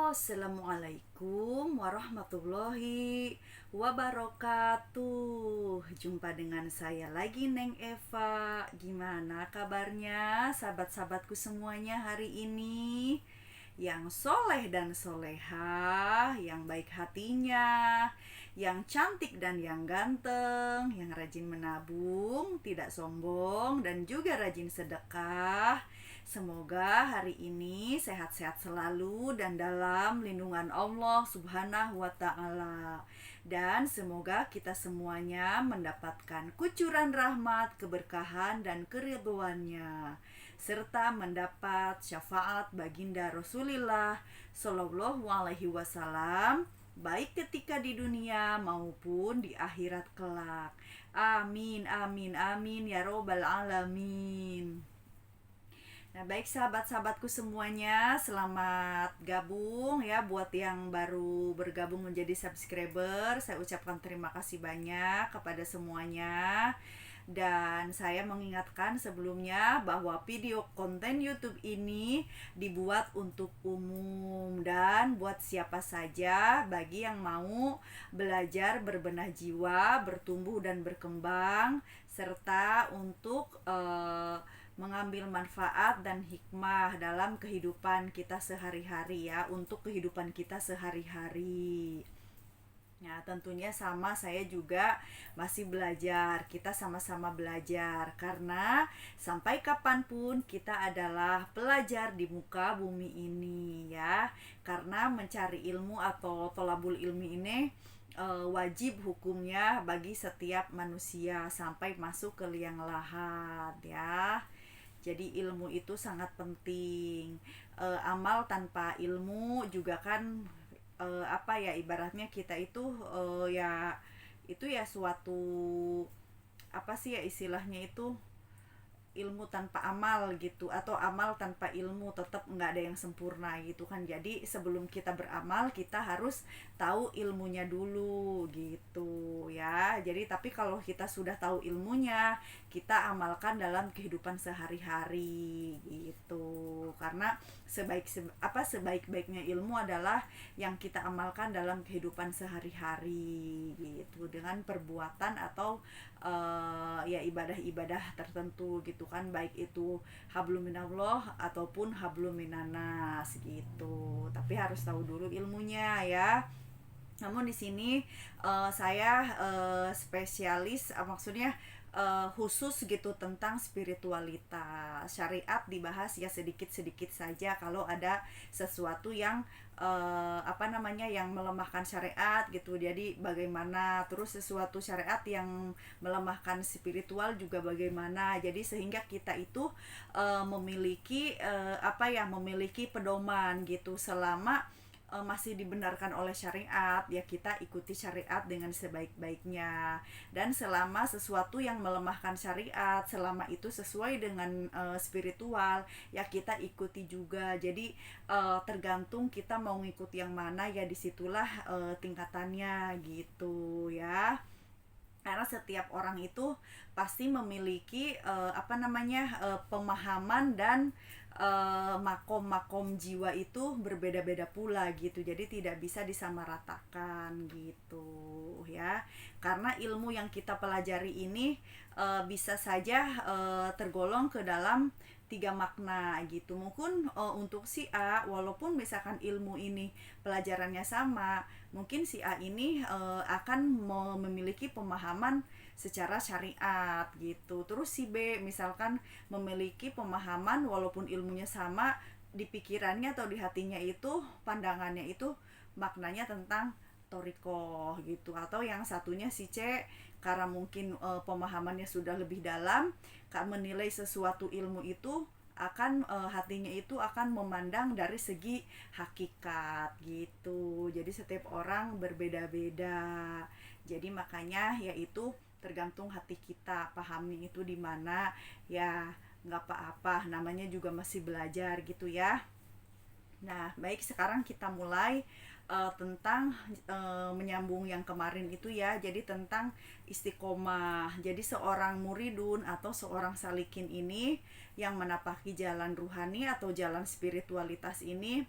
Assalamualaikum warahmatullahi wabarakatuh. Jumpa dengan saya lagi, Neng Eva. Gimana kabarnya sahabat-sahabatku semuanya hari ini? Yang soleh dan soleha, yang baik hatinya, yang cantik dan yang ganteng, yang rajin menabung, tidak sombong, dan juga rajin sedekah. Semoga hari ini sehat-sehat selalu dan dalam lindungan Allah Subhanahu wa Ta'ala. Dan semoga kita semuanya mendapatkan kucuran rahmat, keberkahan, dan keridhoannya, serta mendapat syafaat baginda Rasulullah Shallallahu Alaihi Wasallam, baik ketika di dunia maupun di akhirat kelak. Amin, amin, amin ya robbal alamin. Nah, baik sahabat-sahabatku semuanya, selamat gabung ya. Buat yang baru bergabung menjadi subscriber, saya ucapkan terima kasih banyak kepada semuanya. Dan saya mengingatkan sebelumnya bahwa video konten YouTube ini dibuat untuk umum dan buat siapa saja bagi yang mau belajar berbenah jiwa, bertumbuh dan berkembang, serta untuk mengambil manfaat dan hikmah dalam kehidupan kita sehari-hari ya, untuk kehidupan kita sehari-hari. Nah, tentunya sama, saya juga masih belajar. Kita sama-sama belajar karena sampai kapanpun kita adalah pelajar di muka bumi ini ya. Karena mencari ilmu atau tolabul ilmi ini wajib hukumnya bagi setiap manusia sampai masuk ke liang lahat ya. Jadi ilmu itu sangat penting. Amal tanpa ilmu juga kan apa ya, ibaratnya kita itu ya itu ya suatu apa sih ya istilahnya itu, ilmu tanpa amal gitu, atau amal tanpa ilmu, tetap nggak ada yang sempurna gitu kan. Jadi sebelum kita beramal kita harus tahu ilmunya dulu gitu ya. Jadi tapi kalau kita sudah tahu ilmunya, kita amalkan dalam kehidupan sehari-hari gitu. Karena sebaik-baiknya ilmu adalah yang kita amalkan dalam kehidupan sehari-hari gitu, dengan perbuatan atau ya ibadah-ibadah tertentu gitu kan, baik itu hablum minallah ataupun hablum minanas gitu. Tapi harus tahu dulu ilmunya ya. Namun di sini saya spesialis, maksudnya khusus gitu tentang spiritualitas. Syariat dibahas ya sedikit-sedikit saja kalau ada sesuatu yang yang melemahkan syariat gitu. Jadi bagaimana, terus sesuatu syariat yang melemahkan spiritual juga bagaimana. Jadi sehingga kita itu memiliki pedoman gitu. Selama masih dibenarkan oleh syariat, ya kita ikuti syariat dengan sebaik-baiknya. Dan selama sesuatu yang melemahkan syariat, selama itu sesuai dengan spiritual, ya kita ikuti juga. Jadi tergantung kita mau ngikuti yang mana, ya disitulah tingkatannya gitu ya. Karena setiap orang itu pasti memiliki pemahaman dan makom-makom jiwa itu berbeda-beda pula gitu. Jadi tidak bisa disamaratakan gitu ya. Karena ilmu yang kita pelajari ini bisa saja tergolong ke dalam tiga makna gitu. Mungkin untuk si A, walaupun misalkan ilmu ini pelajarannya sama, mungkin si A ini akan memiliki pemahaman secara syariat gitu. Terus si B misalkan memiliki pemahaman walaupun ilmunya sama, di pikirannya atau di hatinya itu pandangannya itu maknanya tentang torikoh gitu. Atau yang satunya si C, karena mungkin pemahamannya sudah lebih dalam, menilai sesuatu ilmu itu akan hatinya itu akan memandang dari segi hakikat gitu. Jadi setiap orang berbeda-beda. Jadi makanya yaitu tergantung hati kita pahamnya itu di mana ya. Nggak apa-apa, namanya juga masih belajar gitu ya. Nah, baik, sekarang kita mulai tentang menyambung yang kemarin itu ya. Jadi tentang istiqomah. Jadi seorang muridun atau seorang salikin ini yang menapaki jalan ruhani atau jalan spiritualitas ini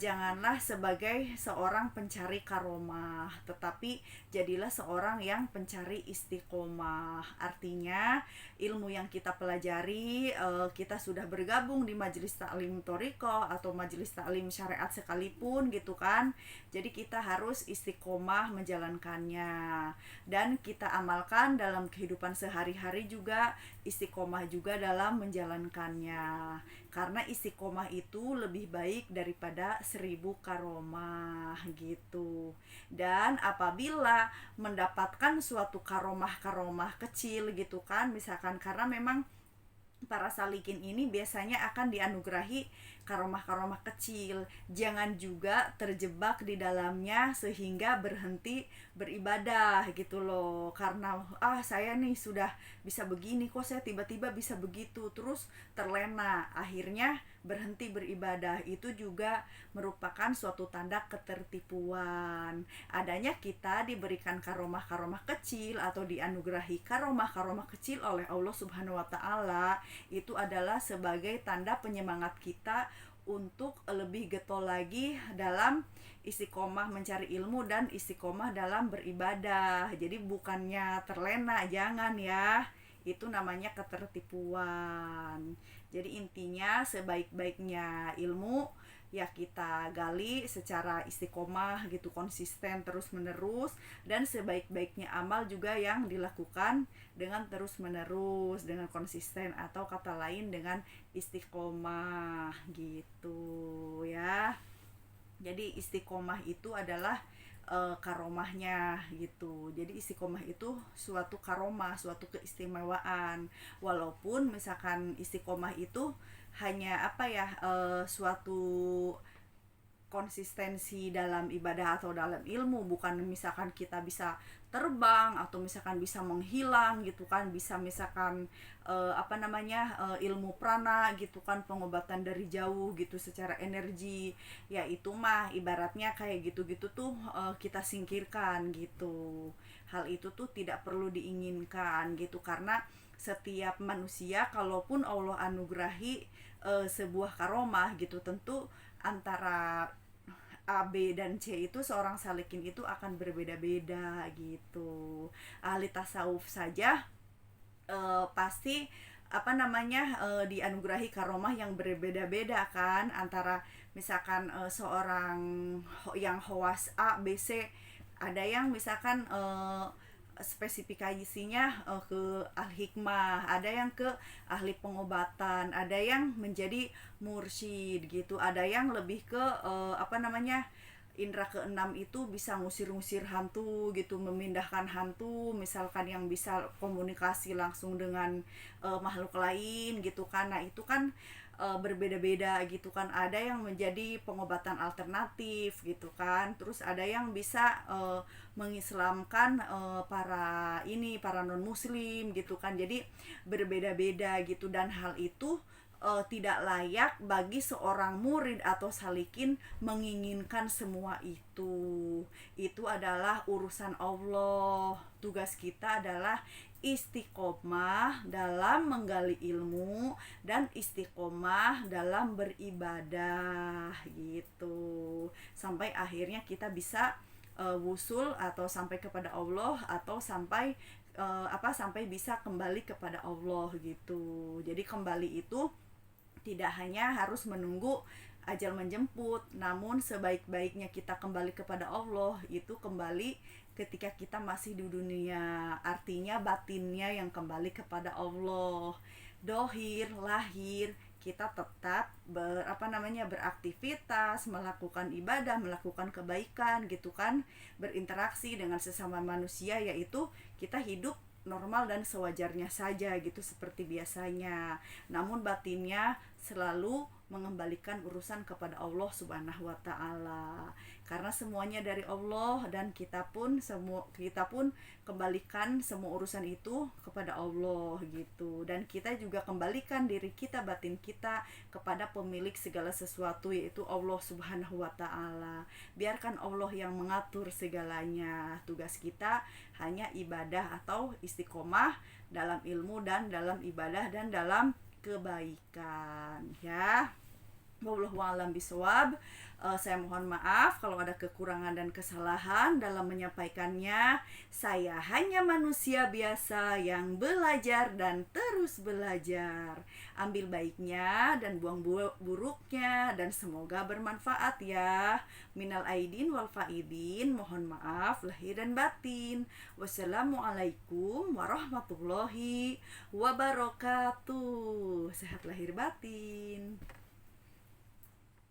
janganlah sebagai seorang pencari karomah, tetapi jadilah seorang yang pencari istiqomah. Artinya ilmu yang kita pelajari, kita sudah bergabung di majelis taklim thoriqoh atau majelis taklim syariat sekalipun gitu kan. Jadi kita harus istiqomah menjalankannya, dan kita amalkan dalam kehidupan sehari-hari juga, istiqomah juga dalam menjalankannya. Karena istiqomah itu lebih baik daripada 1000 karomah gitu. Dan apabila mendapatkan suatu karomah-karomah kecil gitu kan, misalkan karena memang para salikin ini biasanya akan dianugerahi karomah-karomah kecil. Jangan juga terjebak di dalamnya sehingga berhenti beribadah gitu loh. Karena saya nih sudah bisa begini, kok saya tiba-tiba bisa begitu, terus terlena, akhirnya berhenti beribadah. Itu juga merupakan suatu tanda ketertipuan. Adanya kita diberikan karomah-karomah kecil atau dianugerahi karomah-karomah kecil oleh Allah Subhanahu wa taala, itu adalah sebagai tanda penyemangat kita untuk lebih getol lagi dalam istiqomah mencari ilmu dan istiqomah dalam beribadah. Jadi bukannya terlena, jangan ya. Itu namanya ketertipuan. Jadi intinya sebaik-baiknya ilmu ya kita gali secara istiqomah gitu, konsisten terus menerus, dan sebaik-baiknya amal juga yang dilakukan dengan terus menerus, dengan konsisten, atau kata lain dengan istiqomah gitu ya. Jadi istiqomah itu adalah karomahnya gitu. Jadi istiqomah itu suatu karomah, suatu keistimewaan. Walaupun misalkan istiqomah itu hanya suatu konsistensi dalam ibadah atau dalam ilmu, bukan misalkan kita bisa terbang atau misalkan bisa menghilang gitu kan, bisa misalkan ilmu prana gitu kan, pengobatan dari jauh gitu secara energi, ya itu mah ibaratnya kayak gitu-gitu tuh kita singkirkan gitu. Hal itu tuh tidak perlu diinginkan gitu, karena setiap manusia kalaupun Allah anugerahi sebuah karomah gitu, tentu antara A, B, dan C itu seorang salikin itu akan berbeda-beda gitu. Ahli tasawuf saja pasti dianugerahi karomah yang berbeda-beda kan, antara misalkan seorang yang khawas A, B, C, ada yang misalkan spesifikasinya ke ahli hikmah, ada yang ke ahli pengobatan, ada yang menjadi mursyid gitu, ada yang lebih ke indra keenam itu bisa ngusir-ngusir hantu gitu, memindahkan hantu, misalkan yang bisa komunikasi langsung dengan makhluk lain gitu kan. Nah itu kan berbeda-beda gitu kan, ada yang menjadi pengobatan alternatif gitu kan, terus ada yang bisa mengislamkan para non muslim gitu kan. Jadi berbeda-beda gitu, dan hal itu tidak layak bagi seorang murid atau salikin menginginkan semua itu. Itu adalah urusan Allah. Tugas kita adalah istiqomah dalam menggali ilmu dan istiqomah dalam beribadah gitu, sampai akhirnya kita bisa wusul atau sampai kepada Allah, atau sampai sampai bisa kembali kepada Allah gitu. Jadi kembali itu tidak hanya harus menunggu ajal menjemput, namun sebaik-baiknya kita kembali kepada Allah itu kembali ketika kita masih di dunia. Artinya batinnya yang kembali kepada Allah. Dohir, lahir, kita tetap beraktivitas, melakukan ibadah, melakukan kebaikan gitu kan, berinteraksi dengan sesama manusia, yaitu kita hidup normal dan sewajarnya saja gitu seperti biasanya. Namun batinnya selalu mengembalikan urusan kepada Allah Subhanahu wa taala. Karena semuanya dari Allah, dan kita pun kembalikan semua urusan itu kepada Allah gitu. Dan kita juga kembalikan diri kita, batin kita kepada pemilik segala sesuatu, yaitu Allah Subhanahu wa taala. Biarkan Allah yang mengatur segalanya. Tugas kita hanya ibadah atau istiqomah dalam ilmu dan dalam ibadah dan dalam kebaikan ya. Wallahu a'lam bishawab. Saya mohon maaf kalau ada kekurangan dan kesalahan dalam menyampaikannya. Saya hanya manusia biasa yang belajar dan terus belajar. Ambil baiknya dan buang buruknya, dan semoga bermanfaat ya. Minal aidin wal faidin, mohon maaf lahir dan batin. Wassalamualaikum warahmatullahi wabarakatuh. Sehat lahir batin.